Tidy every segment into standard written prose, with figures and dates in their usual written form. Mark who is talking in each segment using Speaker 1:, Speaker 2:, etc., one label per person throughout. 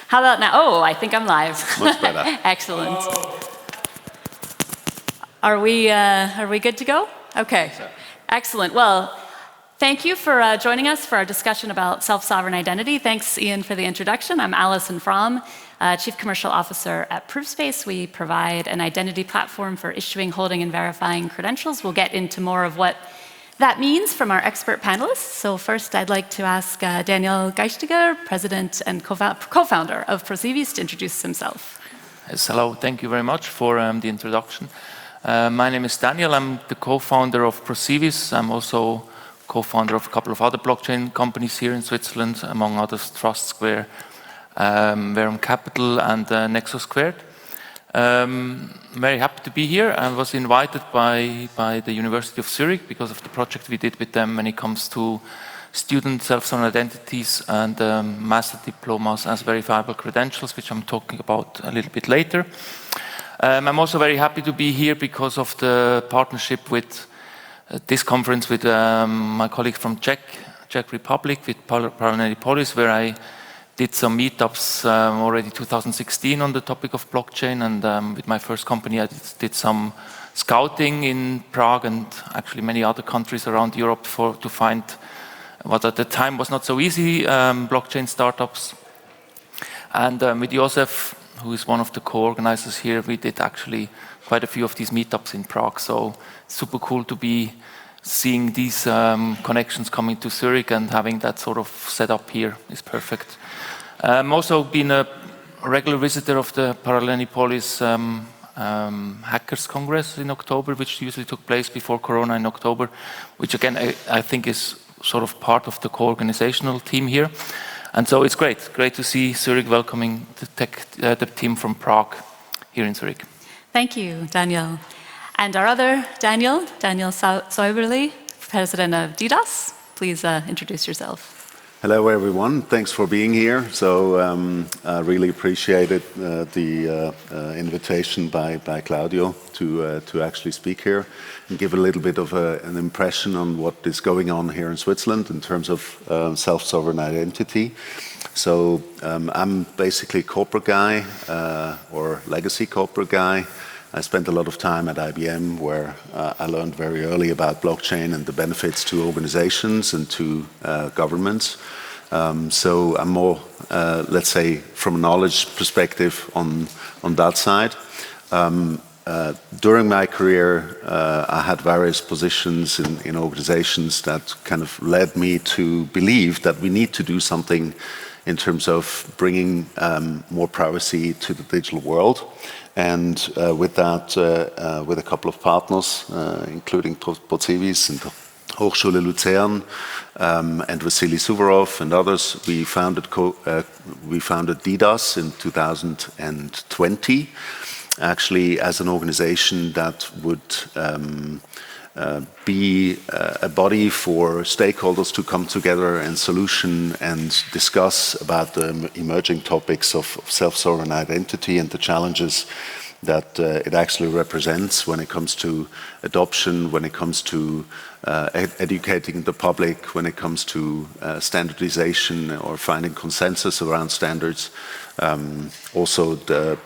Speaker 1: How about now? Oh, I think I'm live.
Speaker 2: Much better.
Speaker 1: Excellent. Are we good to go? Okay. Excellent. Well, thank you for joining us for our discussion about self-sovereign identity. Thanks, Ian, for the introduction. I'm Allison Fromm, Chief Commercial Officer at Proofspace. We provide an identity platform for issuing, holding, and verifying credentials. We'll get into more of what that means from our expert panelists. So first, I'd like to ask Daniel Gasteiger, President and co-founder of Procevis, to introduce himself.
Speaker 3: Yes, hello. Thank you very much for the introduction. My name is Daniel. I'm the co-founder of Procevis. I'm also co-founder of a couple of other blockchain companies here in Switzerland, among others TrustSquare, Verum Capital, and Nexus Squared. Very happy to be here. I was invited by the University of Zurich because of the project we did with them when it comes to student self-sovereign identities and master diplomas as verifiable credentials, which I'm talking about a little bit later. I'm also very happy to be here because of the partnership with this conference with my colleague from Czech Republic, with Parallel Polis, where I did some meetups already 2016 on the topic of blockchain, and with my first company I did some scouting in Prague and actually many other countries around Europe to find what at the time was not so easy blockchain startups. And with Josef, who is one of the co-organizers here, we did actually quite a few of these meetups in Prague, so super cool to be seeing these connections coming to Zurich, and having that sort of set up here is perfect. I'm also been a regular visitor of the Parallel Polis Hackers Congress in October, which usually took place before Corona in October, which again I think is sort of part of the co-organizational team here. And so it's great to see Zurich welcoming the team from Prague here in Zurich.
Speaker 1: Thank you, Daniel. And our other Daniel Saeuberli, President of DDoS. Please introduce yourself.
Speaker 2: Hello, everyone. Thanks for being here. So I really appreciated the invitation by Claudio to actually speak here and give a little bit of an impression on what is going on here in Switzerland in terms of self-sovereign identity. So I'm basically a corporate guy or legacy corporate guy. I spent a lot of time at IBM, where I learned very early about blockchain and the benefits to organizations and to governments. So I'm more, let's say, from a knowledge perspective on that side. During my career, I had various positions in organizations that kind of led me to believe that we need to do something in terms of bringing more privacy to the digital world. And with that, with a couple of partners, including Procevis and Hochschule Luzern, and Vasily Suvorov and others, we founded DDoS in 2020, actually as an organization that would be a body for stakeholders to come together and solution and discuss about the emerging topics of self-sovereign identity and the challenges that it actually represents when it comes to adoption, when it comes to educating the public, when it comes to standardization or finding consensus around standards. Also the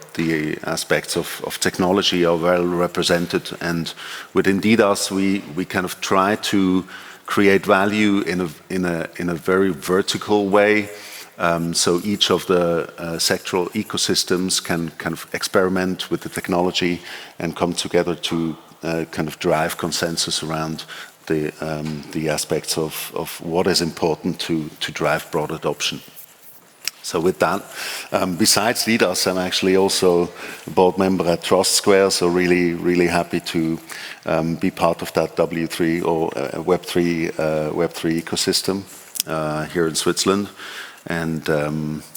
Speaker 2: aspects of technology are well represented, and within DDoS we kind of try to create value in a very vertical way. So each of the sectoral ecosystems can kind of experiment with the technology and come together to kind of drive consensus around the aspects of what is important to drive broad adoption. So with that, besides DDoS, I'm actually also a board member at TrustSquare, so really happy to be part of that W3 or Web3 ecosystem here in Switzerland. And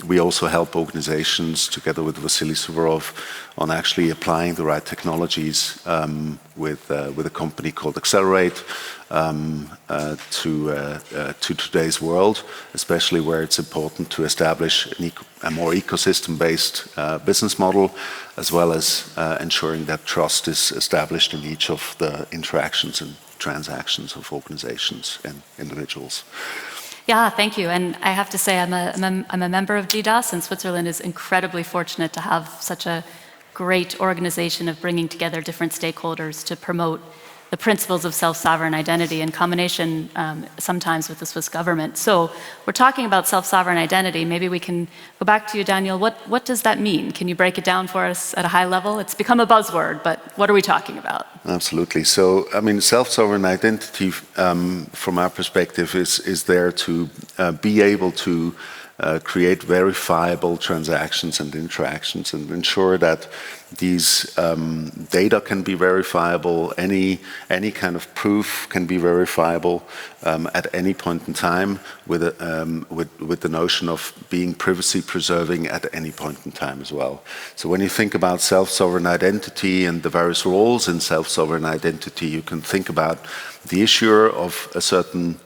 Speaker 2: we also help organizations together with Vasily Suvorov on actually applying the right technologies with a company called Accelerate to today's world, especially where it's important to establish a more ecosystem-based business model, as well as ensuring that trust is established in each of the interactions and transactions of organizations and individuals.
Speaker 1: Yeah, thank you. And I have to say, I'm a member of GDAS, and Switzerland is incredibly fortunate to have such a great organization of bringing together different stakeholders to promote the principles of self-sovereign identity in combination sometimes with the Swiss government. So we're talking about self-sovereign identity. Maybe we can go back to you, Daniel. What does that mean? Can you break it down for us at a high level? It's become a buzzword, but what are we talking about?
Speaker 2: Absolutely. So, I mean, self-sovereign identity, from our perspective, is there to be able to create verifiable transactions and interactions and ensure that these data can be verifiable, any kind of proof can be verifiable at any point in time with the notion of being privacy preserving at any point in time as well. So when you think about self-sovereign identity and the various roles in self-sovereign identity, you can think about the issuer of a certain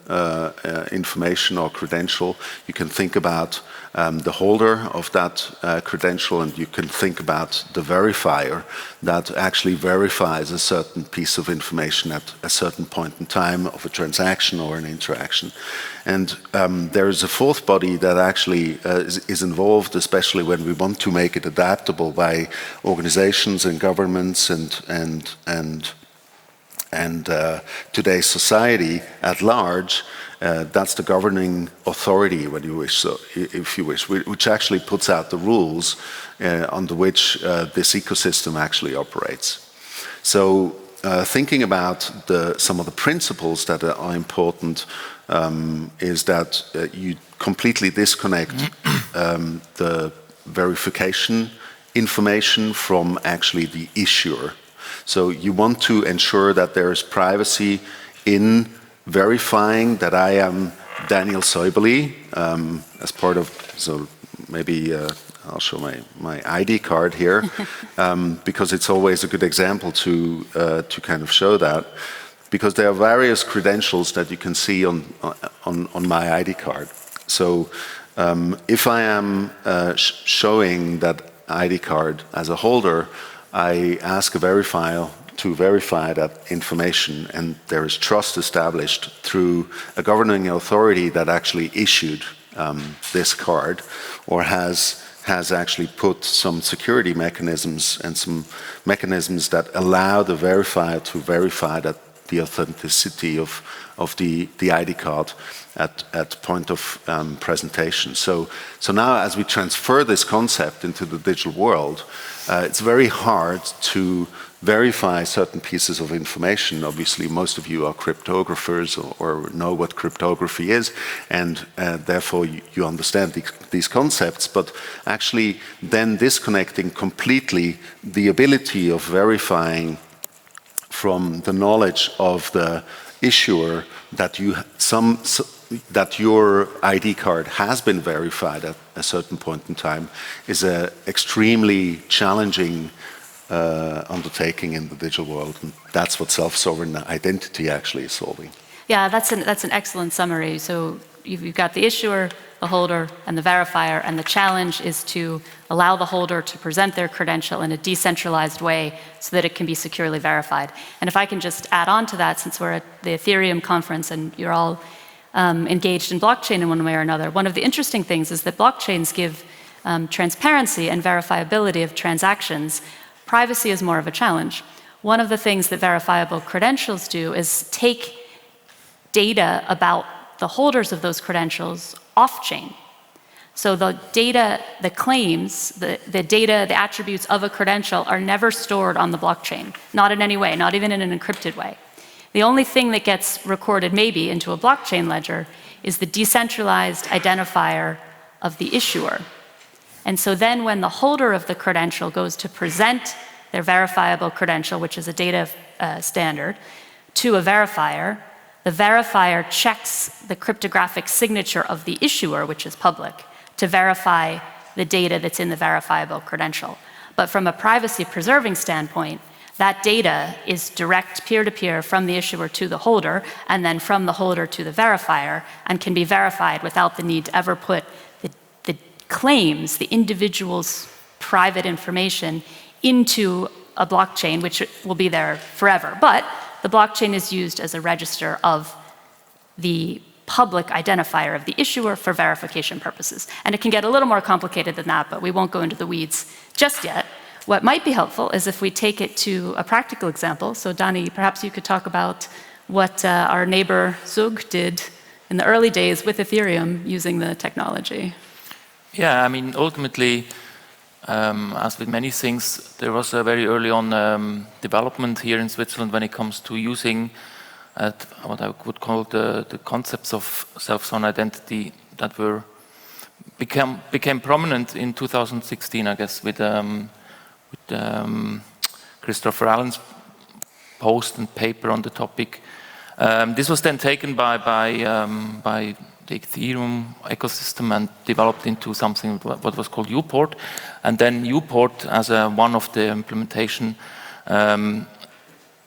Speaker 2: information or credential. You can think about the holder of that credential, and you can think about the verifier that actually verifies a certain piece of information at a certain point in time of a transaction or an interaction. And there is a fourth body that actually is involved, especially when we want to make it adaptable by organizations and governments and today's society at large. That's the governing authority, when you wish, so if you wish, which actually puts out the rules under which this ecosystem actually operates. So thinking about some of the principles that are important is that you completely disconnect the verification information from actually the issuer. So you want to ensure that there is privacy in verifying that I am Daniel Saeuberli as part of, so maybe I'll show my ID card here because it's always a good example to kind of show that, because there are various credentials that you can see on my ID card. So if I am showing that ID card as a holder, I ask a verifier to verify that information, and there is trust established through a governing authority that actually issued this card or has actually put some security mechanisms and some mechanisms that allow the verifier to verify that the authenticity of the ID card at point of presentation. So now as we transfer this concept into the digital world, it's very hard to verify certain pieces of information. Obviously, most of you are cryptographers or know what cryptography is, and therefore you understand these concepts, but actually then disconnecting completely the ability of verifying from the knowledge of the issuer that that your ID card has been verified at a certain point in time is an extremely challenging undertaking in the digital world, and that's what self-sovereign identity actually is solving.
Speaker 1: Yeah, that's an excellent summary. So you've got the issuer, the holder, and the verifier, and the challenge is to allow the holder to present their credential in a decentralized way so that it can be securely verified. And if I can just add on to that, since we're at the Ethereum conference and you're all engaged in blockchain in one way or another, one of the interesting things is that blockchains give transparency and verifiability of transactions. Privacy is more of a challenge. One of the things that verifiable credentials do is take data about the holders of those credentials off-chain. So the data, the claims, the data, the attributes of a credential are never stored on the blockchain, not in any way, not even in an encrypted way. The only thing that gets recorded maybe into a blockchain ledger is the decentralized identifier of the issuer. And so then when the holder of the credential goes to present their verifiable credential, which is a data standard, to a verifier, the verifier checks the cryptographic signature of the issuer, which is public, to verify the data that's in the verifiable credential. But from a privacy-preserving standpoint, that data is direct peer-to-peer from the issuer to the holder, and then from the holder to the verifier, and can be verified without the need to ever put the claims, the individual's private information, into a blockchain, which will be there forever. But the blockchain is used as a register of the public identifier of the issuer for verification purposes. And it can get a little more complicated than that, but we won't go into the weeds just yet. What might be helpful is if we take it to a practical example. So Dani, perhaps you could talk about what our neighbor Zug did in the early days with Ethereum using the technology.
Speaker 3: Yeah, I mean, ultimately, as with many things, there was a very early on development here in Switzerland when it comes to using what I would call the concepts of self-sovereign identity that became prominent in 2016, I guess, with Christopher Allen's post and paper on the topic. This was then taken by the Ethereum ecosystem and developed into something what was called UPort. And then UPort, as one of the implementation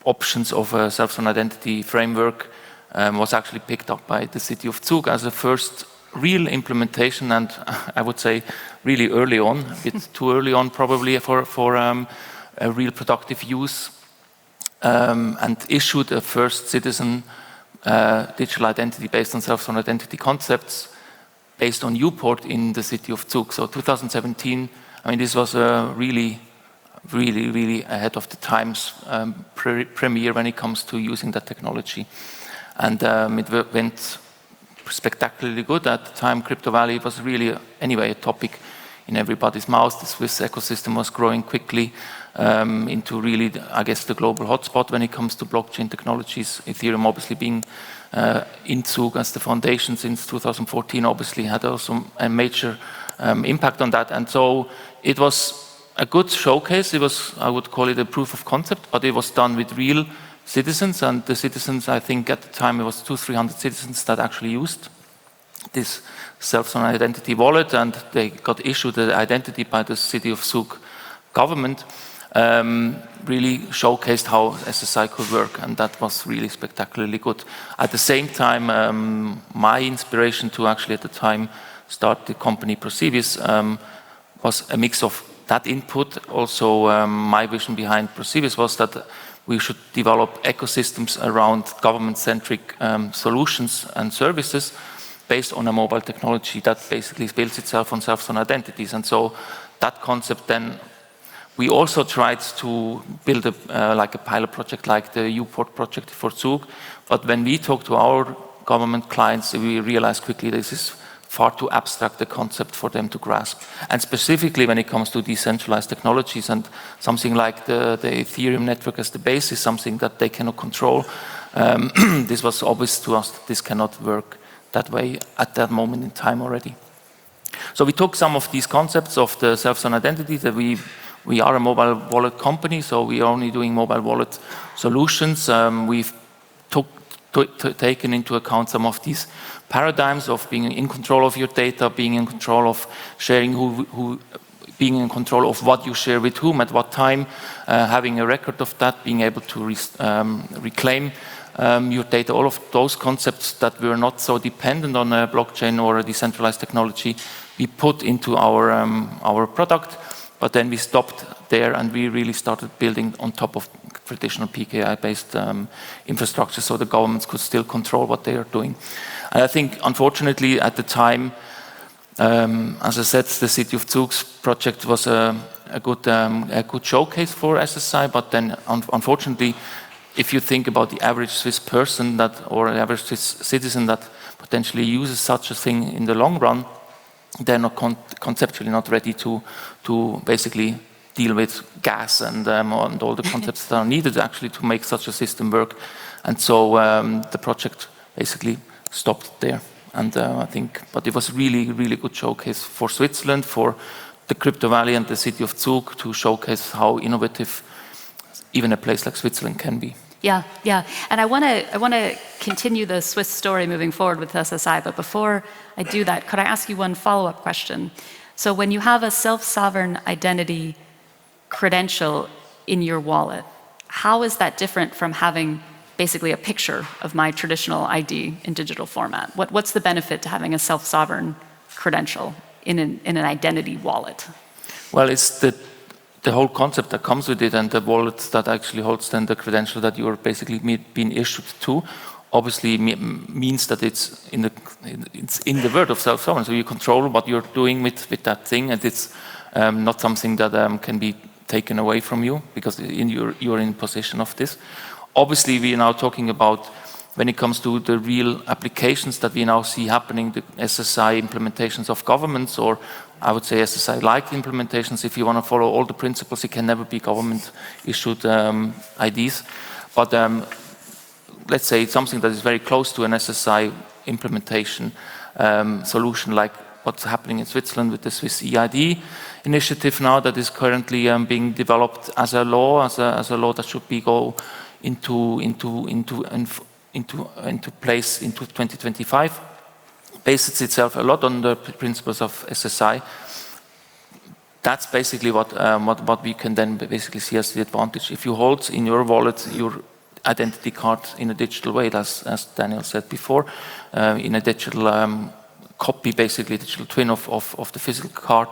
Speaker 3: options of a self-sovereign identity framework, was actually picked up by the city of Zug as a first real implementation, and I would say really early on, a bit too early on probably for a real productive use, and issued a first citizen digital identity based on self-sovereign identity concepts based on UPort in the city of Zug. So 2017, I mean, this was a really ahead of the times premiere when it comes to using that technology. And it went spectacularly good. At the time, Crypto Valley was really, anyway, a topic in everybody's mouth. The Swiss ecosystem was growing quickly into really, I guess, the global hotspot when it comes to blockchain technologies. Ethereum obviously being in Zug as the foundation since 2014 obviously had also a major impact on that. And so it was a good showcase. It was, I would call it a proof of concept, but it was done with real citizens, and the citizens, I think at the time it was 200-300 citizens that actually used this self-sovereign identity wallet, and they got issued the identity by the city of Zug government, really showcased how SSI could work, and that was really spectacularly good. At the same time, my inspiration to actually at the time start the company Prosivis was a mix of that input. Also, my vision behind Prosivis was that we should develop ecosystems around government-centric solutions and services based on a mobile technology that basically builds itself on self-sovereign identities. And so that concept then, we also tried to build like a pilot project like the UPort project for Zug. But when we talked to our government clients, we realized quickly this is far too abstract a concept for them to grasp. And specifically when it comes to decentralized technologies and something like the Ethereum network as the basis, something that they cannot control, this was obvious to us that this cannot work that way at that moment in time already. So we took some of these concepts of the self-sovereign identity, that we are a mobile wallet company, so we are only doing mobile wallet solutions. We've taken into account some of these paradigms of being in control of your data, being in control of sharing being in control of what you share with whom at what time, having a record of that, being able to reclaim your data, all of those concepts that were not so dependent on a blockchain or a decentralized technology, we put into our product, but then we stopped there and we really started building on top of traditional PKI-based infrastructure, so the governments could still control what they are doing. And I think, unfortunately, at the time, as I said, the City of Zug's project was a good showcase for SSI, but then, unfortunately, if you think about the average Swiss person or the average Swiss citizen that potentially uses such a thing in the long run, they're not conceptually not ready to basically deal with gas and all the concepts that are needed actually to make such a system work. And so the project basically stopped there. And I think, but it was really, really good showcase for Switzerland, for the Crypto Valley and the city of Zug to showcase how innovative even a place like Switzerland can be.
Speaker 1: Yeah, yeah. And I want to continue the Swiss story moving forward with SSI, but before I do that, could I ask you one follow-up question? So when you have a self-sovereign identity credential in your wallet, how is that different from having basically a picture of my traditional ID in digital format? What's the benefit to having a self-sovereign credential in an identity wallet?
Speaker 3: Well, it's the whole concept that comes with it, and the wallet that actually holds then the credential that you're basically being issued to. obviously means that it's in the world of self-sovereign. So you control what you're doing with that thing, and it's not something that can be taken away from you, because you're in possession of this. Obviously, we are now talking about, when it comes to the real applications that we now see happening, the SSI implementations of governments, or I would say SSI-like implementations. If you want to follow all the principles, it can never be government-issued IDs. But let's say something that is very close to an SSI implementation solution, like what's happening in Switzerland with the Swiss EID initiative now, that is currently being developed as a law, as a law that should be go into place into 2025. Bases itself a lot on the principles of SSI. That's basically what we can then basically see as the advantage. If you hold in your wallet your identity card in a digital way, as Daniel said before, in a digital copy, basically digital twin of the physical card.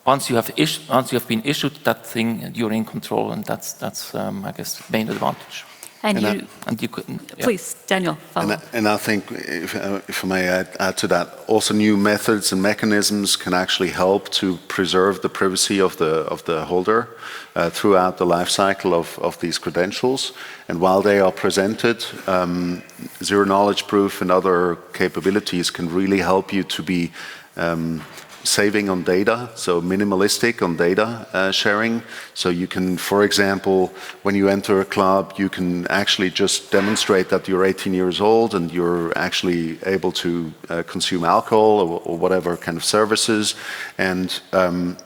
Speaker 3: Once you have been issued that thing, you're in control, and that's I guess the main advantage.
Speaker 1: And you
Speaker 3: could, yeah.
Speaker 1: Please, Daniel, follow.
Speaker 2: And I think, if I may add to that, also new methods and mechanisms can actually help to preserve the privacy of the holder throughout the life cycle of these credentials. And while they are presented, zero knowledge proof and other capabilities can really help you to be saving on data, so minimalistic on data sharing. So you can, for example, when you enter a club, you can actually just demonstrate that you're 18 years old and you're actually able to consume alcohol or whatever kind of services. And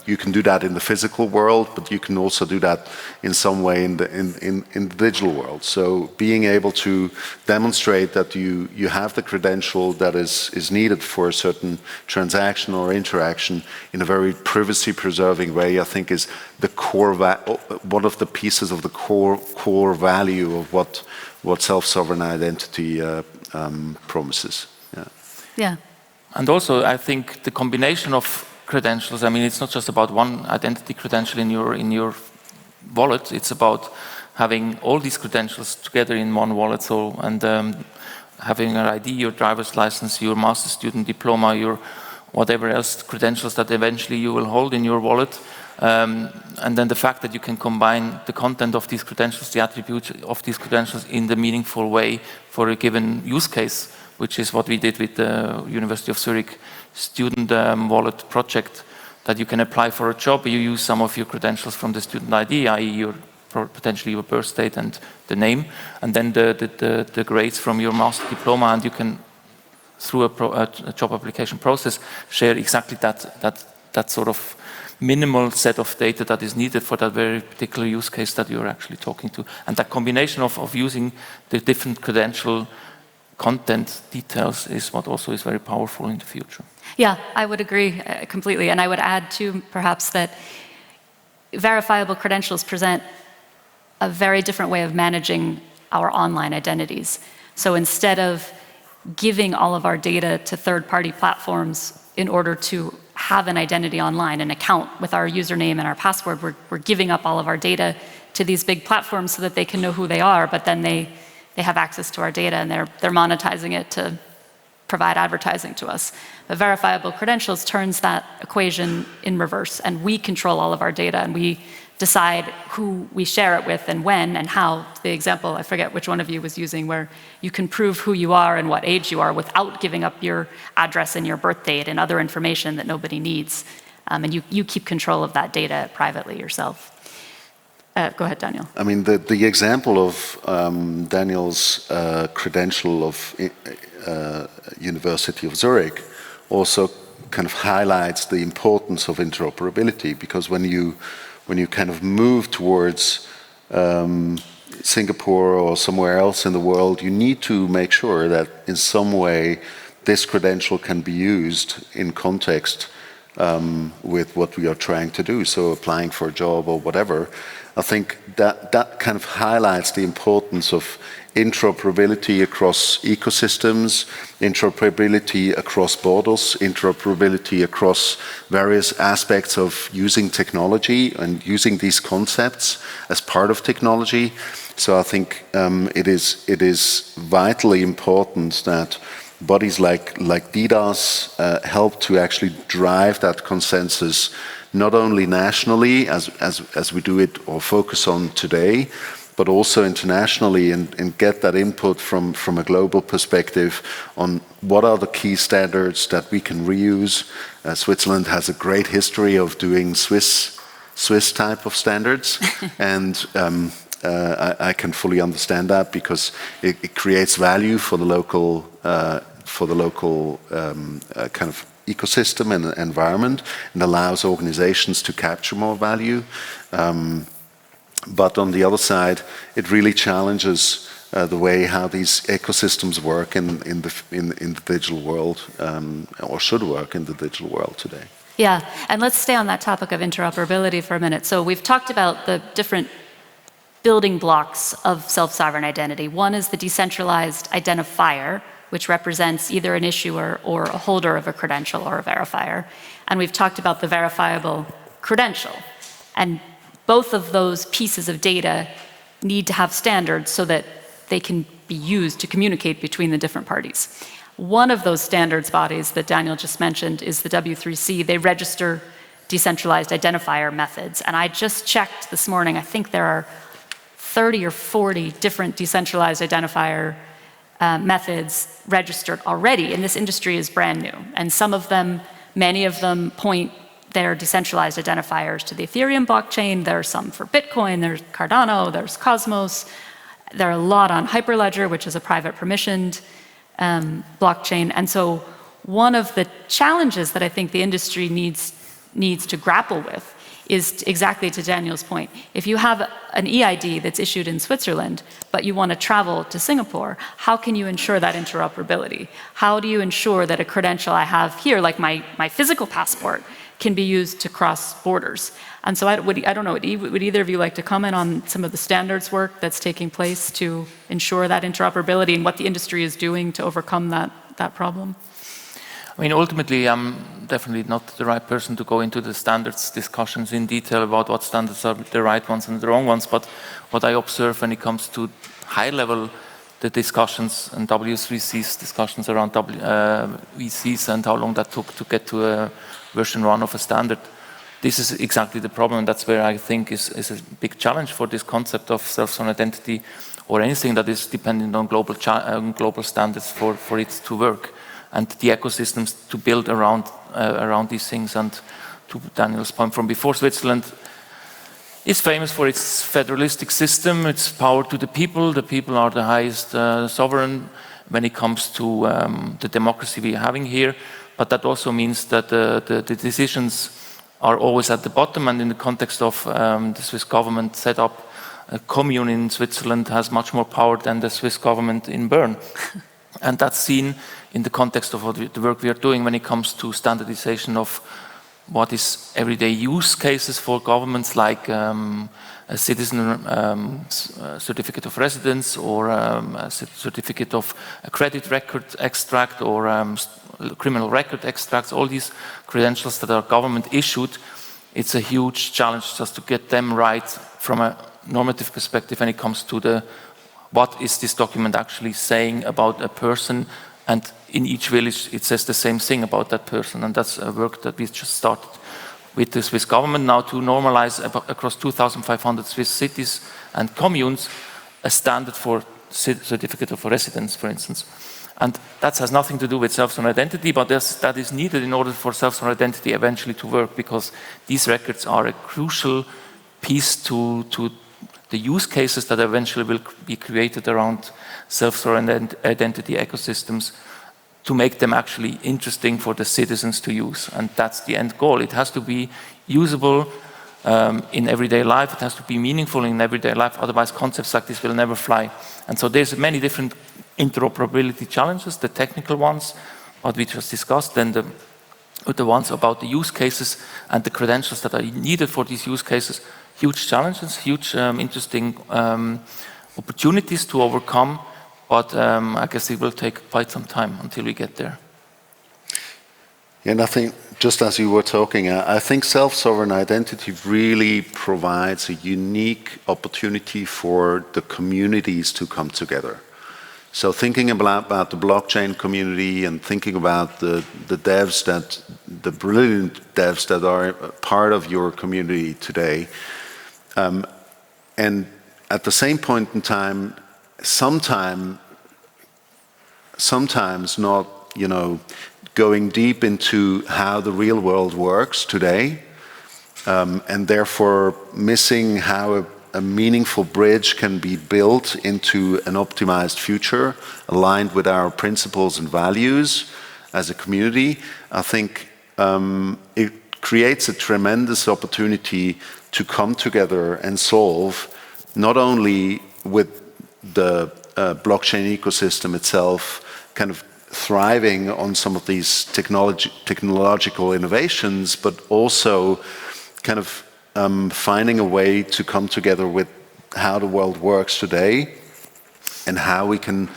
Speaker 2: you can do that in the physical world, but you can also do that in some way in the digital world. So being able to demonstrate that you have the credential that is needed for a certain transaction or interaction in a very privacy-preserving way, I think, is the core one of the pieces of the core value of what self-sovereign identity promises.
Speaker 1: Yeah.
Speaker 3: And also, I think the combination of credentials. I mean, it's not just about one identity credential in your wallet. It's about having all these credentials together in one wallet. So having an ID, your driver's license, your master's student diploma, your whatever else credentials that eventually you will hold in your wallet. And then the fact that you can combine the content of these credentials, the attributes of these credentials in the meaningful way for a given use case, which is what we did with the University of Zurich student wallet project, that you can apply for a job, you use some of your credentials from the student ID, i.e. potentially your birth date and the name, and then the grades from your master diploma, and you can, through a job application process, share exactly that sort of minimal set of data that is needed for that very particular use case that you're actually talking to. And that combination of using the different credential content details is what also is very powerful in the future.
Speaker 1: Yeah, I would agree completely. And I would add too, perhaps, that verifiable credentials present a very different way of managing our online identities. So instead of giving all of our data to third-party platforms in order to have an identity online, an account with our username and our password, we're giving up all of our data to these big platforms so that they can know who they are, but then they have access to our data and they're monetizing it to provide advertising to us. But verifiable credentials turns that equation in reverse, and we control all of our data, and we decide who we share it with and when and how. The example, I forget which one of you was using, where you can prove who you are and what age you are without giving up your address and your birth date and other information that nobody needs. And you keep control of that data privately yourself. Go ahead, Daniel.
Speaker 2: I mean, the example of Daniel's credential of University of Zurich also kind of highlights the importance of interoperability, because when you kind of move towards Singapore or somewhere else in the world, you need to make sure that in some way this credential can be used in context with what we are trying to do. So applying for a job or whatever, I think that kind of highlights the importance of interoperability across ecosystems, interoperability across borders, interoperability across various aspects of using technology and using these concepts as part of technology. So I think it is vitally important that bodies like DIDAS help to actually drive that consensus, not only nationally as we do it or focus on today, but also internationally, and get that input from a global perspective on what are the key standards that we can reuse. Switzerland has a great history of doing Swiss type of standards, and I can fully understand that because it creates value for the local kind of ecosystem and environment, and allows organizations to capture more value. But on the other side, it really challenges the way how these ecosystems work in the digital world, or should work in the digital world today.
Speaker 1: Yeah, and let's stay on that topic of interoperability for a minute. So we've talked about the different building blocks of self-sovereign identity. One is the decentralized identifier, which represents either an issuer or a holder of a credential or a verifier. And we've talked about the verifiable credential. And both of those pieces of data need to have standards so that they can be used to communicate between the different parties. One of those standards bodies that Daniel just mentioned is the W3C. They register decentralized identifier methods. And I just checked this morning, I think there are 30 or 40 different decentralized identifier methods registered already, and this industry is brand new. And some of them, many of them point their decentralized identifiers to the Ethereum blockchain. There are some for Bitcoin, there's Cardano, there's Cosmos. There are a lot on Hyperledger, which is a private permissioned blockchain. And so one of the challenges that I think the industry needs to grapple with is exactly to Daniel's point. If you have an EID that's issued in Switzerland, but you want to travel to Singapore, how can you ensure that interoperability? How do you ensure that a credential I have here, like my physical passport, can be used to cross borders? And so I don't know, would either of you like to comment on some of the standards work that's taking place to ensure that interoperability and what the industry is doing to overcome that problem?
Speaker 3: I mean, ultimately, I'm definitely not the right person to go into the standards discussions in detail about what standards are the right ones and the wrong ones, but what I observe when it comes to high level, the discussions and W3C's discussions around VCs and how long that took to get to a version 1 of a standard, this is exactly the problem. That's where I think is a big challenge for this concept of self-sovereign identity or anything that is dependent on global standards for it to work, and the ecosystems to build around these things. And to Daniel's point from before, Switzerland is famous for its federalistic system, its power to the people. The people are the highest sovereign when it comes to the democracy we are having here. But that also means that the decisions are always at the bottom, and in the context of the Swiss government set up, a commune in Switzerland has much more power than the Swiss government in Bern. And that's seen in the context of the work we are doing when it comes to standardization of what is everyday use cases for governments, like a citizen certificate of residence, or a certificate of a credit record extract, or criminal record extracts. All these credentials that are government issued, it's a huge challenge just to get them right from a normative perspective when it comes to what is this document actually saying about a person, and in each village it says the same thing about that person. And that's a work that we just started with the Swiss government now to normalize across 2,500 Swiss cities and communes a standard for certificate of residence, for instance. And that has nothing to do with self-sovereign identity, but that is needed in order for self-sovereign identity eventually to work, because these records are a crucial piece to the use cases that eventually will be created around self-sovereign identity ecosystems, to make them actually interesting for the citizens to use. And that's the end goal. It has to be usable in everyday life. It has to be meaningful in everyday life. Otherwise, concepts like this will never fly. And so there's many different interoperability challenges, the technical ones, what we just discussed, then the the ones about the use cases and the credentials that are needed for these use cases. Huge challenges, huge interesting opportunities to overcome, but I guess it will take quite some time until we get there.
Speaker 2: And I think, just as you were talking, I think self-sovereign identity really provides a unique opportunity for the communities to come together. So thinking about the blockchain community and thinking about the devs the brilliant devs that are part of your community today, and at the same point in time, sometimes not, going deep into how the real world works today, and therefore missing how a meaningful bridge can be built into an optimized future aligned with our principles and values as a community. I think it creates a tremendous opportunity to come together and solve, not only with the blockchain ecosystem itself kind of thriving on some of these technological innovations, but also kind of finding a way to come together with how the world works today and how we can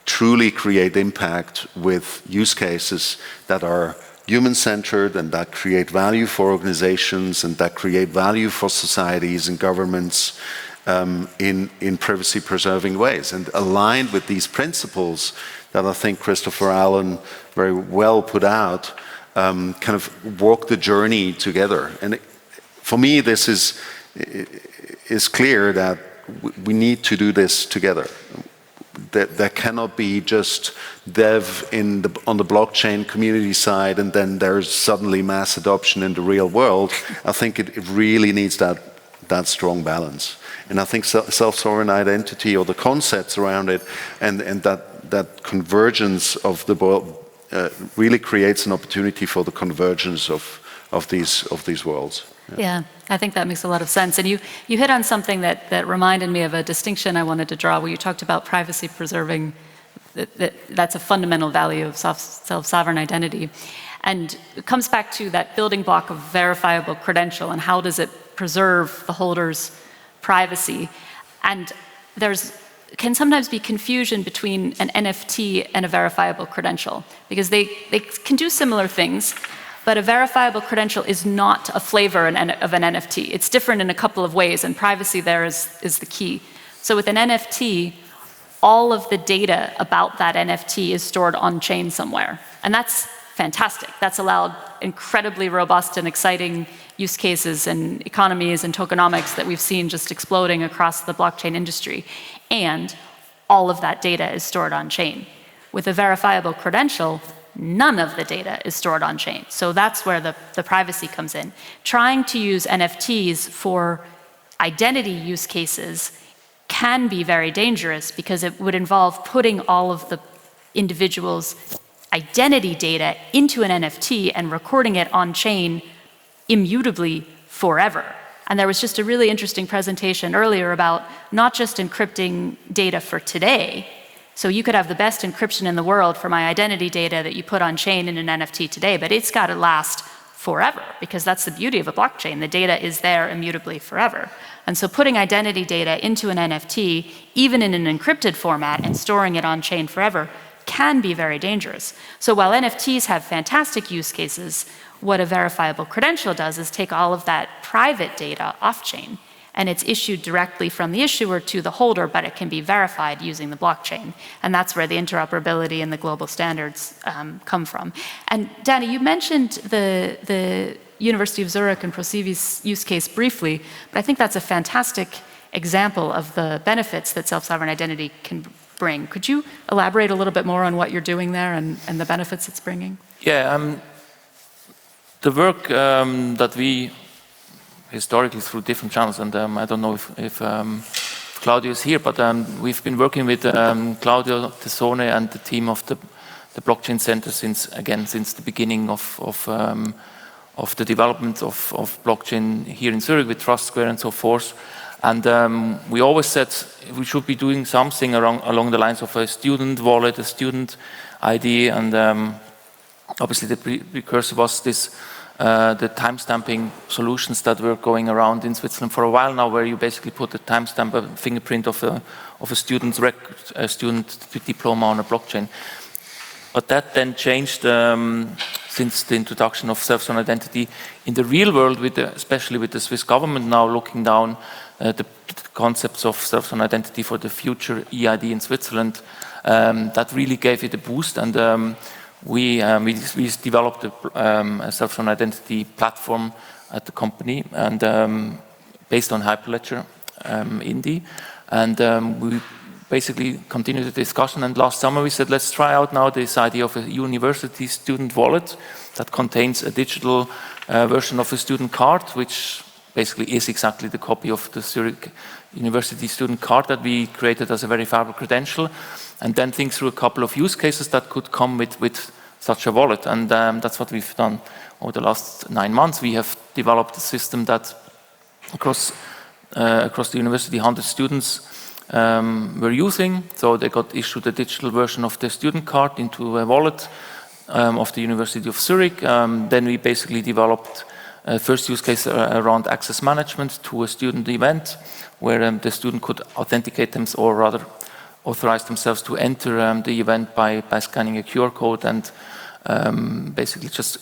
Speaker 2: truly create impact with use cases that are human-centered and that create value for organizations and that create value for societies and governments in privacy-preserving ways, and aligned with these principles that I think Christopher Allen very well put out, kind of walk the journey together. And for me, this is clear that we need to do this together. There cannot be just dev on the blockchain community side and then there's suddenly mass adoption in the real world. I think it really needs that strong balance. And I think self-sovereign identity, or the concepts around it, and that convergence of the world really creates an opportunity for the convergence of these worlds.
Speaker 1: Yeah, I think that makes a lot of sense. And you hit on something that reminded me of a distinction I wanted to draw, where you talked about privacy preserving, that's a fundamental value of self-sovereign identity. And it comes back to that building block of verifiable credential and how does it preserve the holder's privacy. And can sometimes be confusion between an NFT and a verifiable credential, because they can do similar things, but a verifiable credential is not a flavor of an NFT. It's different in a couple of ways, and privacy there is the key. So with an NFT, all of the data about that NFT is stored on-chain somewhere, and that's fantastic. That's allowed incredibly robust and exciting use cases and economies and tokenomics that we've seen just exploding across the blockchain industry. And all of that data is stored on-chain. With a verifiable credential, none of the data is stored on-chain. So that's where the privacy comes in. Trying to use NFTs for identity use cases can be very dangerous because it would involve putting all of the individual's identity data into an NFT and recording it on-chain immutably forever. And there was just a really interesting presentation earlier about not just encrypting data for today. So you could have the best encryption in the world for my identity data that you put on-chain in an NFT today, but it's got to last forever, because that's the beauty of a blockchain. The data is there immutably forever. And so putting identity data into an NFT, even in an encrypted format, and storing it on-chain forever can be very dangerous. So while NFTs have fantastic use cases, what a verifiable credential does is take all of that private data off-chain, and it's issued directly from the issuer to the holder, but it can be verified using the blockchain. And that's where the interoperability and the global standards come from. And Danny, you mentioned the University of Zurich and ProSivi's use case briefly, but I think that's a fantastic example of the benefits that self-sovereign identity can bring. Could you elaborate a little bit more on what you're doing there and the benefits it's bringing?
Speaker 3: Yeah, the work that we historically through different channels, and I don't know if Claudio is here, but we've been working with Claudio Tesone and the team of the Blockchain Center since the beginning of the development of blockchain here in Zurich with Trust Square and so forth. And we always said we should be doing something along the lines of a student wallet, a student ID, and obviously the precursor was this, the timestamping solutions that were going around in Switzerland for a while now, where you basically put a timestamp, a fingerprint of a student's record, a student diploma on a blockchain. But that then changed since the introduction of self-sovereign identity in the real world, especially with the Swiss government now looking down the concepts of self-sovereign identity for the future EID in Switzerland. That really gave it a boost, and we developed a self-sovereign identity platform at the company, and based on Hyperledger Indy, and we basically continued the discussion. And last summer we said, let's try out now this idea of a university student wallet that contains a digital version of a student card, which basically is exactly the copy of the Zurich University student card that we created as a verifiable credential, and then think through a couple of use cases that could come with such a wallet. And that's what we've done over the last 9 months. We have developed a system that across the university, 100 students were using. So they got issued a digital version of their student card into a wallet of the University of Zurich. Then we basically developed a first use case around access management to a student event, where the student could authenticate them, or rather authorize themselves to enter the event by scanning a QR code and basically just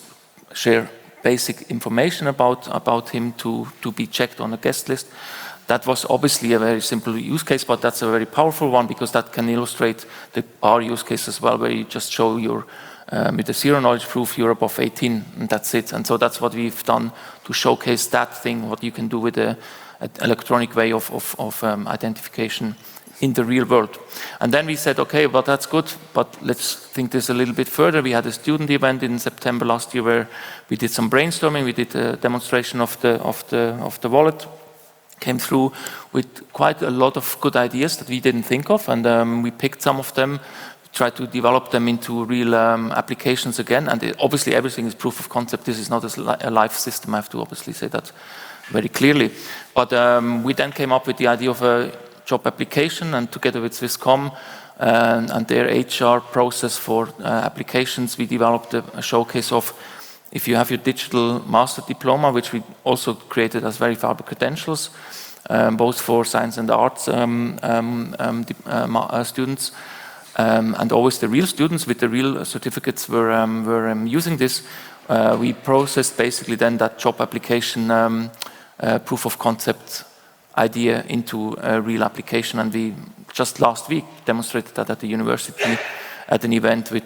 Speaker 3: share basic information about him to be checked on a guest list. That was obviously a very simple use case, but that's a very powerful one, because that can illustrate our use case as well, where you just show your with a zero knowledge proof you're above 18, and that's it. And so that's what we've done to showcase that thing, what you can do with an electronic way of identification in the real world. And then we said, okay, well, that's good, but let's think this a little bit further. We had a student event in September last year where we did some brainstorming. We did a demonstration of the wallet, came through with quite a lot of good ideas that we didn't think of, and we picked some of them, tried to develop them into real applications again. And obviously everything is proof of concept. This is not a live system. I have to obviously say that very clearly. But we then came up with the idea of a job application, and together with Swisscom and their HR process for applications, we developed a showcase of, if you have your digital master diploma, which we also created as verifiable credentials, both for science and arts students, and always the real students with the real certificates were using this. We processed basically then that job application proof of concept idea into a real application, and we just last week demonstrated that at the university at an event with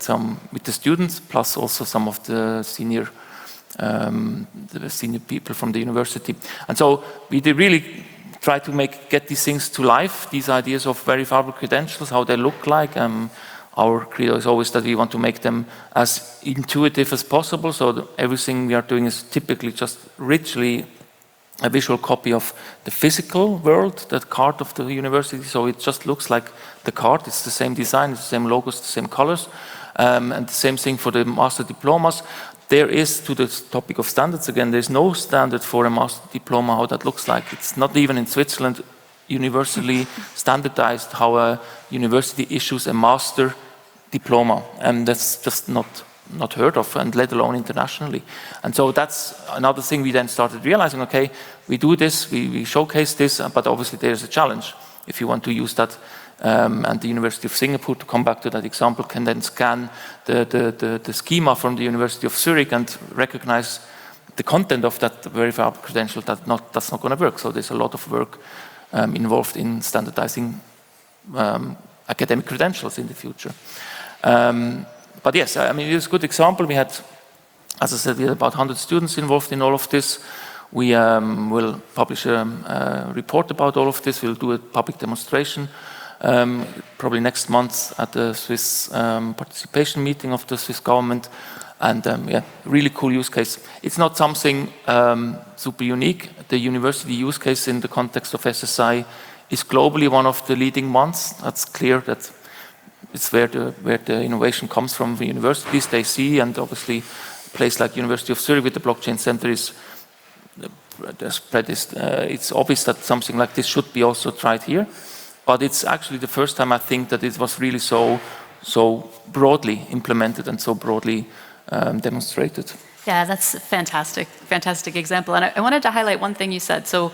Speaker 3: the students, plus also some of the senior people from the university. And so we did really try to get these things to life, these ideas of verifiable credentials, how they look like. Our credo is always that we want to make them as intuitive as possible, so everything we are doing is typically just richly a visual copy of the physical world, that card of the university, so it just looks like the card. It's the same design, it's the same logos, the same colors, and the same thing for the master diplomas. There is, to the topic of standards again, there's no standard for a master diploma, how that looks like. It's not even in Switzerland universally standardized how a university issues a master diploma, and that's just not heard of, and let alone internationally. And so that's another thing we then started realizing, okay, we do this, we showcase this, but obviously there's a challenge. If you want to use that, and the University of Singapore, to come back to that example, can then scan the schema from the University of Zurich and recognize the content of that verifiable credential, that's not going to work. So there's a lot of work involved in standardizing academic credentials in the future. But yes, I mean, it's a good example. We had, as I said, we had about 100 students involved in all of this. We will publish a report about all of this. We'll do a public demonstration probably next month at the Swiss participation meeting of the Swiss government. And yeah, really cool use case. It's not something super unique. The university use case in the context of SSI is globally one of the leading ones. That's clear. That it's where the innovation comes from. The universities they see, and obviously a place like University of Zurich with the blockchain center is the spread is. It's obvious that something like this should be also tried here, but it's actually the first time I think that it was really so broadly implemented and so broadly demonstrated.
Speaker 1: Yeah, that's a fantastic example. And I wanted to highlight one thing you said. So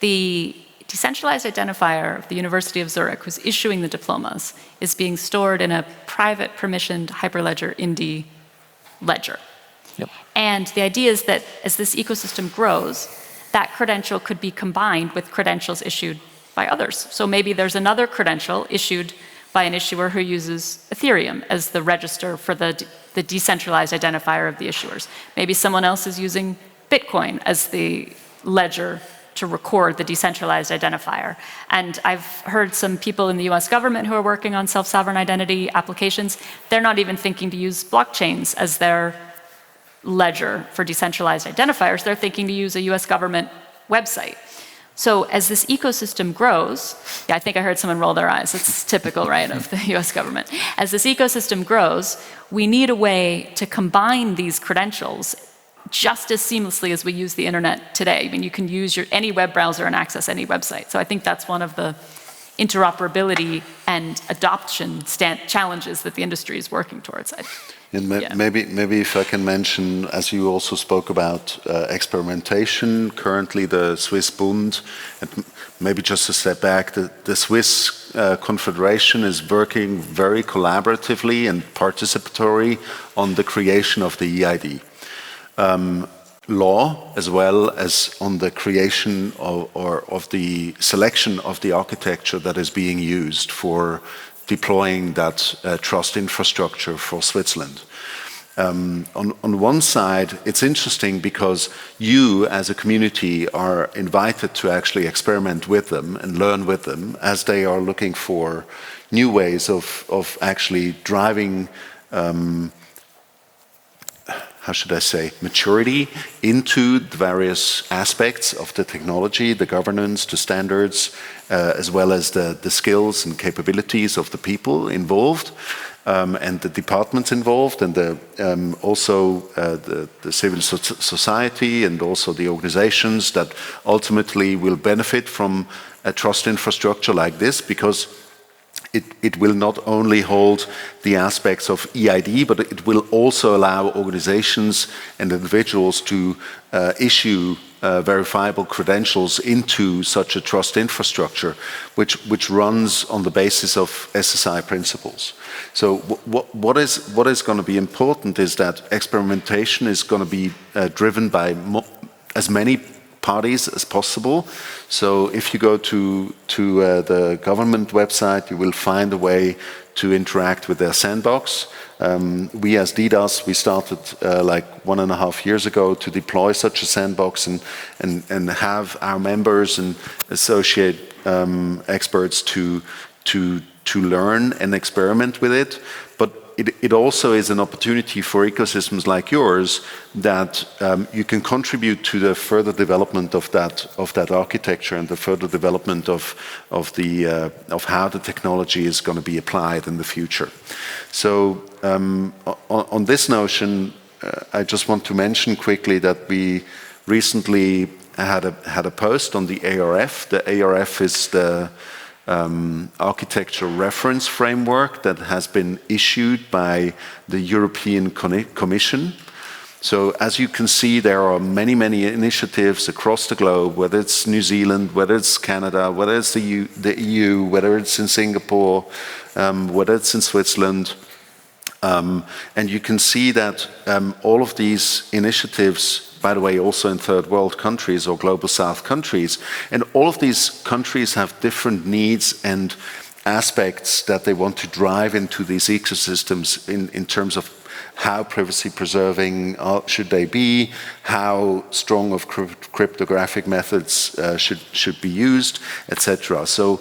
Speaker 1: the decentralized identifier of the University of Zurich, who's issuing the diplomas, is being stored in a private permissioned Hyperledger Indy ledger.
Speaker 3: Yep.
Speaker 1: And the idea is that as this ecosystem grows, that credential could be combined with credentials issued by others. So maybe there's another credential issued by an issuer who uses Ethereum as the register for the decentralized identifier of the issuers. Maybe someone else is using Bitcoin as the ledger to record the decentralized identifier. And I've heard some people in the US government who are working on self-sovereign identity applications, they're not even thinking to use blockchains as their ledger for decentralized identifiers. They're thinking to use a US government website. So as this ecosystem grows, yeah, I think I heard someone roll their eyes. It's typical, right, of the US government. As this ecosystem grows, we need a way to combine these credentials just as seamlessly as we use the internet today. I mean, you can use any web browser and access any website. So I think that's one of the interoperability and adoption challenges that the industry is working towards.
Speaker 2: And maybe if I can mention, as you also spoke about experimentation, currently the Swiss Bund, and maybe just a step back, the Swiss Confederation is working very collaboratively and participatory on the creation of the EID law, as well as on the creation of the selection of the architecture that is being used for deploying that trust infrastructure for Switzerland. On one side, it's interesting because you as a community are invited to actually experiment with them and learn with them as they are looking for new ways of actually driving how should I say, maturity into the various aspects of the technology, the governance, the standards, as well as the skills and capabilities of the people involved, and the departments involved, and also the civil society, and also the organizations that ultimately will benefit from a trust infrastructure like this, because it will not only hold the aspects of EID, but it will also allow organizations and individuals to issue verifiable credentials into such a trust infrastructure, which runs on the basis of SSI principles. So what is going to be important is that experimentation is going to be driven by as many parties as possible. So if you go to the government website, you will find a way to interact with their sandbox. We as DDoS, we started like 1.5 years ago to deploy such a sandbox and have our members and associate experts to learn and experiment with it. But it also is an opportunity for ecosystems like yours that you can contribute to the further development of that architecture and the further development of how the technology is going to be applied in the future. So on this notion, I just want to mention quickly that we recently had a post on the ARF. The ARF is the architecture reference framework that has been issued by the European Commission. So as you can see, there are many initiatives across the globe, whether it's New Zealand, whether it's Canada, whether it's the EU, whether it's in Singapore, whether it's in Switzerland. And you can see that all of these initiatives, by the way, also in third world countries or global south countries, and all of these countries have different needs and aspects that they want to drive into these ecosystems in terms of how privacy preserving should they be, how strong of cryptographic methods should be used, etc. So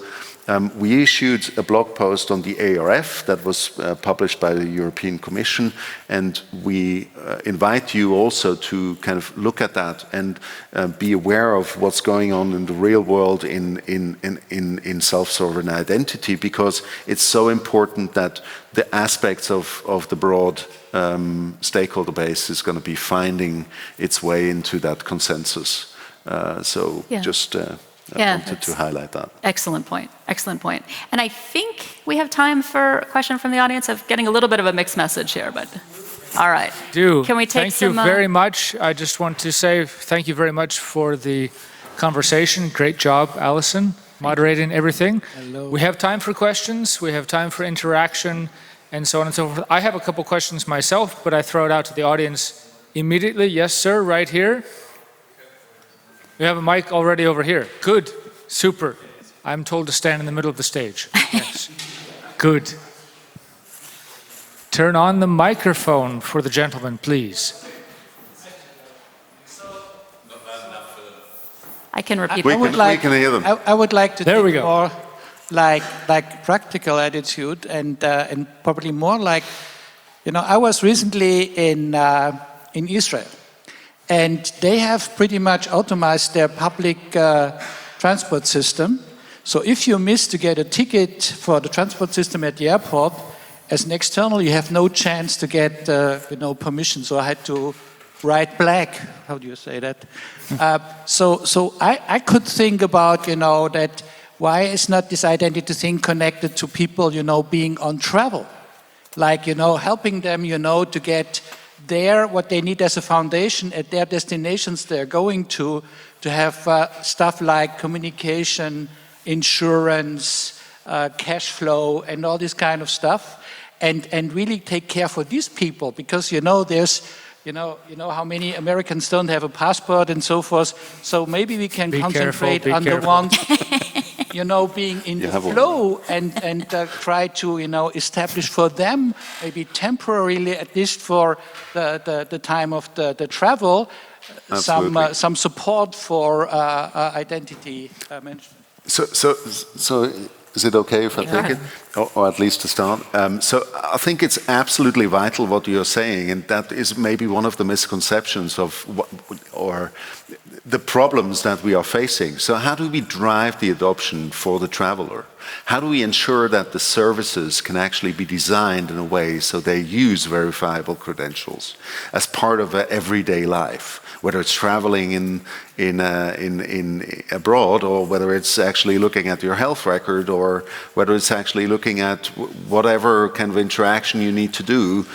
Speaker 2: we issued a blog post on the ARF that was published by the European Commission, and we invite you also to kind of look at that and be aware of what's going on in the real world in self-sovereign identity, because it's so important that the aspects of the broad stakeholder base is going to be finding its way into that consensus. I wanted to highlight that.
Speaker 1: Excellent point. Excellent point. And I think we have time for a question from the audience. I'm getting a little bit of a mixed message here, but All right. Can we take
Speaker 4: Thank
Speaker 1: some?
Speaker 4: you very much. I just want to say thank you very much for the conversation. Great job, Allison, moderating everything.
Speaker 5: Hello.
Speaker 4: We have time for questions. We have time for interaction, and so on and so forth. I have a couple questions myself, but I throw it out to the audience immediately. Yes, sir, right here. We have a mic already over here. Good. Super. I'm told to stand in the middle of the stage. Yes. Good. Turn on the microphone for the gentleman, please.
Speaker 1: I can repeat.
Speaker 2: We can hear them.
Speaker 5: I would like to
Speaker 4: There we
Speaker 5: think
Speaker 4: go.
Speaker 5: more like practical attitude and probably more like, I was recently in Israel, and they have pretty much automated their public transport system. So if you miss to get a ticket for the transport system at the airport, as an external, you have no chance to get permission. So I had to write black. How do you say that? So I could think about that. Why is not this identity thing connected to people being on travel, like helping them to get there what they need as a foundation at their destinations they're going to have stuff like communication, insurance, cash flow, and all this kind of stuff. And really take care for these people, because there's how many Americans don't have a passport and so forth. So maybe we can concentrate on the ones being in the flow and try to establish for them, maybe temporarily, at least for the time of the travel, some support for identity management.
Speaker 2: So is it okay if I take it? Or at least to start. So I think it's absolutely vital what you're saying, and that is maybe one of the misconceptions of or the problems that we are facing. So how do we drive the adoption for the traveler? How do we ensure that the services can actually be designed in a way so they use verifiable credentials as part of everyday life? Whether it's traveling in abroad, or whether it's actually looking at your health record, or whether it's actually looking at whatever kind of interaction you need to do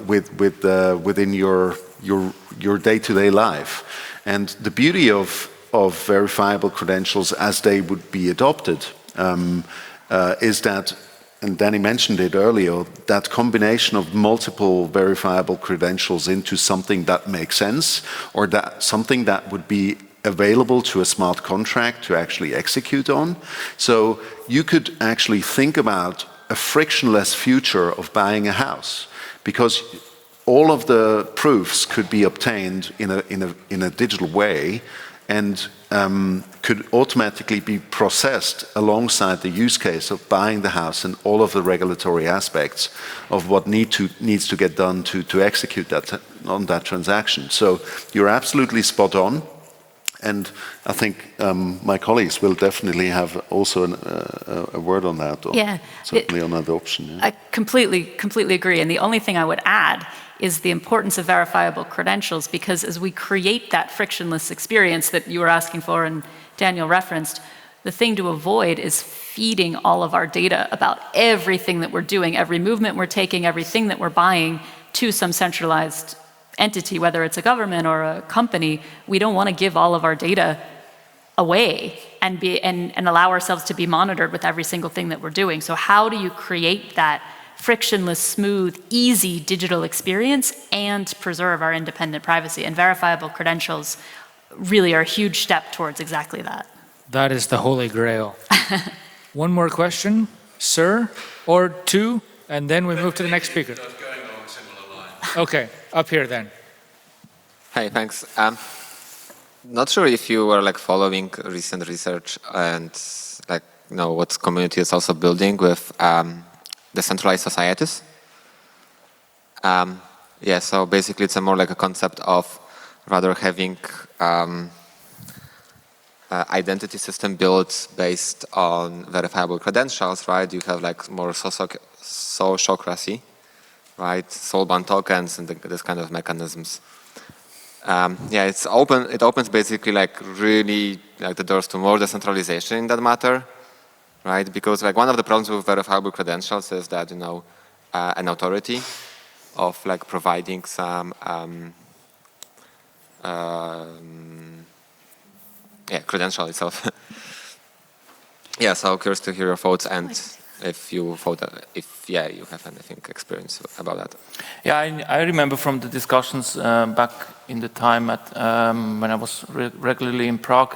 Speaker 2: within your day-to-day life. And the beauty of verifiable credentials as they would be adopted is that, and Danny mentioned it earlier, that combination of multiple verifiable credentials into something that makes sense, or that something that would be available to a smart contract to actually execute on. So you could actually think about a frictionless future of buying a house, because all of the proofs could be obtained in a digital way, and could automatically be processed alongside the use case of buying the house and all of the regulatory aspects of what needs to get done to execute on that transaction. So you're absolutely spot on, and I think my colleagues will definitely have also a word on that, or certainly on adoption. Yeah.
Speaker 1: I completely agree, and the only thing I would add is the importance of verifiable credentials, because as we create that frictionless experience that you were asking for and Daniel referenced, the thing to avoid is feeding all of our data about everything that we're doing, every movement we're taking, everything that we're buying to some centralized entity, whether it's a government or a company. We don't want to give all of our data away and allow ourselves to be monitored with every single thing that we're doing. So how do you create that frictionless, smooth, easy digital experience and preserve our independent privacy? And verifiable credentials really are a huge step towards exactly that.
Speaker 4: That is the holy grail. One more question, sir, or two, and then we move to the next speaker. Okay, up here then.
Speaker 6: Hey, thanks. Not sure if you were following recent research and what community is also building with decentralized societies. So basically it's more like a concept of rather having identity system built based on verifiable credentials, right? You have more sociocracy, right? Soulbound tokens and this kind of mechanisms. It's open. It opens basically really the doors to more decentralization in that matter, right? Because one of the problems with verifiable credentials is that an authority of like providing some credential itself. Yeah, so curious to hear your thoughts and if you thought you have anything experience about that.
Speaker 3: Yeah, I remember from the discussions back in the time when I was regularly in Prague,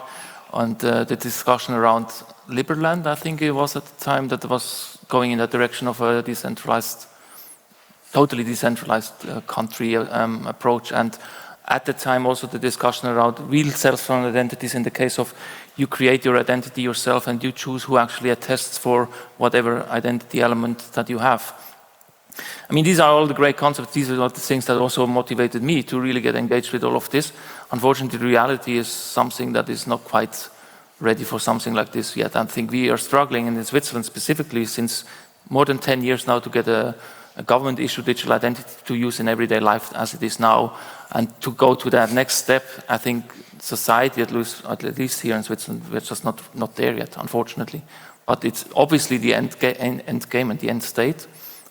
Speaker 3: and the discussion around Liberland, I think it was at the time, that was going in the direction of a decentralized, totally decentralized country approach. And at the time also the discussion around real self-sovereign identities, in the case of you create your identity yourself and you choose who actually attests for whatever identity element that you have. I mean, these are all the great concepts. These are all the things that also motivated me to really get engaged with all of this. Unfortunately, the reality is something that is not quite ready for something like this yet. I think we are struggling, and in Switzerland specifically, since more than 10 years now, to get a government-issued digital identity to use in everyday life as it is now. And to go to that next step, I think society, at least here in Switzerland, we're just not there yet, unfortunately. But it's obviously the end game and the end state.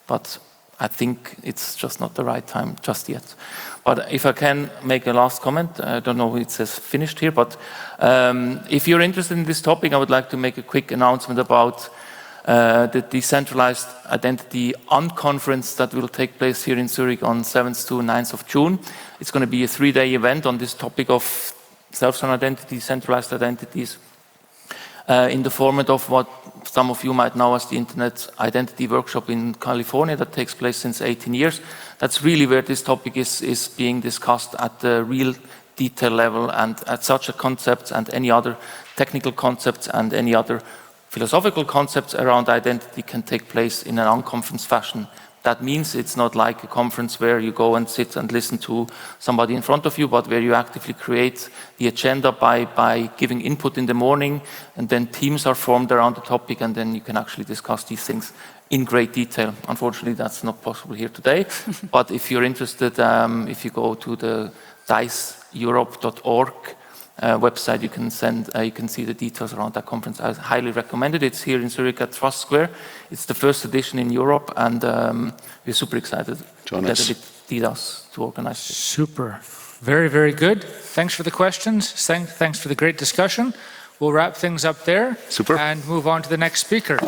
Speaker 3: But I think it's just not the right time just yet. But if I can make a last comment, I don't know if it says finished here, but if you're interested in this topic, I would like to make a quick announcement about the Decentralized Identity Unconference that will take place here in Zurich on 7th to 9th of June. It's going to be a 3-day event on this topic of self-sovereign identity, centralized identities, in the format of what some of you might know as the Internet Identity Workshop in California that takes place since 18 years. That's really where this topic is being discussed at the real detail level, and at such a concept and any other technical concepts and any other philosophical concepts around identity can take place in an unconference fashion. That means it's not like a conference where you go and sit and listen to somebody in front of you, but where you actively create the agenda by giving input in the morning, and then teams are formed around the topic, and then you can actually discuss these things in great detail. Unfortunately, that's not possible here today, but if you're interested, if you go to the diceeurope.org website, you can see the details around that conference. I highly recommend it. It's here in Zurich at Trust Square. It's the first edition in Europe, and we're super excited to get a bit details to organize this.
Speaker 4: Super. Very, very good. Thanks for the questions. Thanks for the great discussion. We'll wrap things up there.
Speaker 2: Super.
Speaker 4: And move on to the next speaker.